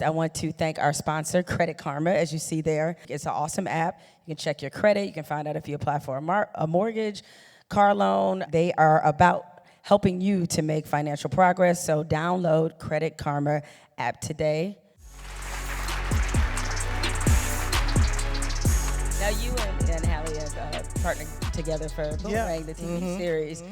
I want to thank our sponsor, Credit Karma, as you see there. It's an awesome app. You can check your credit. You can find out if you apply for a mortgage, car loan. They are about helping you to make financial progress. So download Credit Karma app today. Now you and Halle have partnered together for Boomerang, the TV series.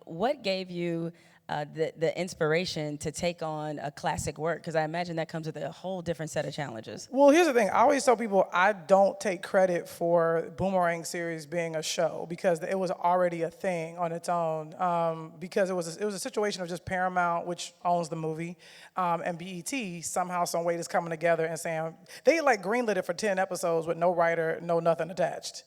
What gave you the inspiration to take on a classic work? Because I imagine that comes with a whole different set of challenges. Well, here's the thing. I always tell people I don't take credit for Boomerang series being a show because it was already a thing on its own. Because it was a situation of just Paramount, which owns the movie, and BET somehow, some way, just coming together and saying they like greenlit it for 10 episodes with no writer, no nothing attached.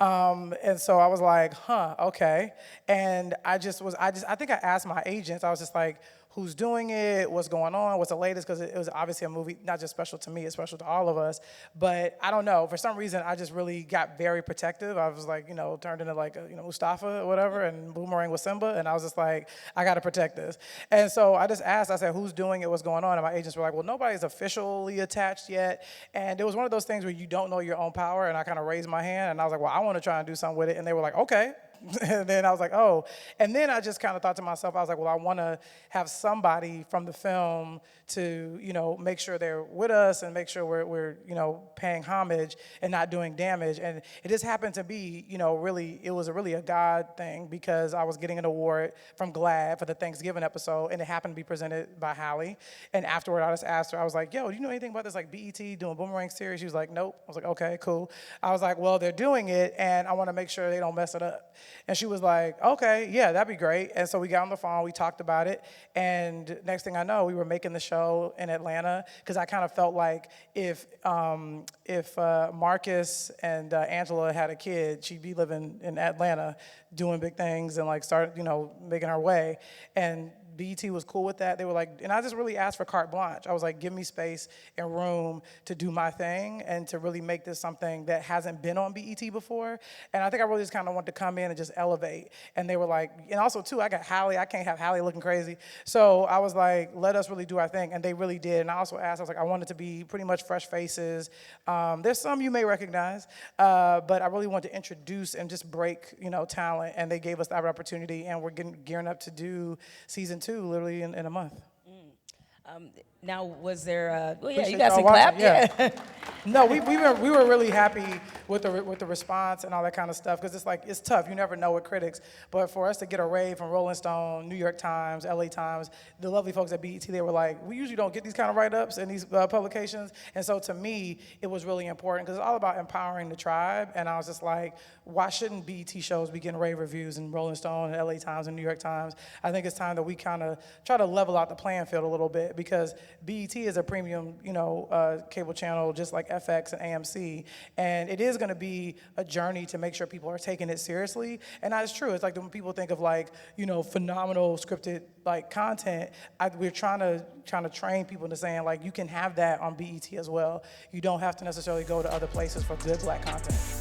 And so I was like, okay. And I think I asked my agents, I was just like, who's doing it, what's going on, what's the latest, because it was obviously a movie, not just special to me, it's special to all of us. But I don't know, for some reason, I just really got very protective. I was like, turned into like, Mustafa or whatever, and Boomerang was Simba, and I was just like, I gotta protect this. And so I just asked, I said, who's doing it, what's going on? And my agents were like, well, nobody's officially attached yet. And it was one of those things where you don't know your own power, and I kind of raised my hand, and I was like, well, I wanna try and do something with it. And they were like, okay. And then I was like, oh. And then I just kind of thought to myself, I was like, well, I want to have somebody from the film to, make sure they're with us and make sure we're paying homage and not doing damage. And it just happened to be, really, it was really a God thing because I was getting an award from GLAAD for the Thanksgiving episode, and it happened to be presented by Halle. And afterward, I just asked her, I was like, yo, do you know anything about this, like, BET doing Boomerang series? She was like, nope. I was like, okay, cool. I was like, well, they're doing it, and I want to make sure they don't mess it up. And she was like, okay, yeah, that'd be great. And so we got on the phone, we talked about it, and next thing I know, we were making the show in Atlanta, because I kind of felt like if Marcus and Angela had a kid, she'd be living in Atlanta doing big things and like start, making her way. And BET was cool with that. They were like, and I just really asked for carte blanche. I was like, give me space and room to do my thing and to really make this something that hasn't been on BET before. And I think I really just kind of wanted to come in and just elevate. And they were like, and also too, I got Halle. I can't have Halle looking crazy. So I was like, let us really do our thing. And they really did. And I also asked, I was like, I want it to be pretty much fresh faces. There's some you may recognize, but I really want to introduce and just break, talent. And they gave us that opportunity. And we're gearing up to do season 2 literally in a month. Now, was there? Well, yeah, Appreciate you got y'all some watching, clap. yeah. No, we were really happy with the response and all that kind of stuff, because it's tough. You never know with critics, but for us to get a rave from Rolling Stone, New York Times, LA Times, the lovely folks at BET, they were like, we usually don't get these kind of write-ups in these publications, and so to me, it was really important because it's all about empowering the tribe, and I was just like, why shouldn't BET shows be getting rave reviews in Rolling Stone and LA Times and New York Times? I think it's time that we kind of try to level out the playing field a little bit, because BET is a premium, cable channel just like FX and AMC, and it is going to be a journey to make sure people are taking it seriously. And that's true. It's like when people think of like, phenomenal scripted like content, we're trying to train people into saying like you can have that on BET as well. You don't have to necessarily go to other places for good Black content.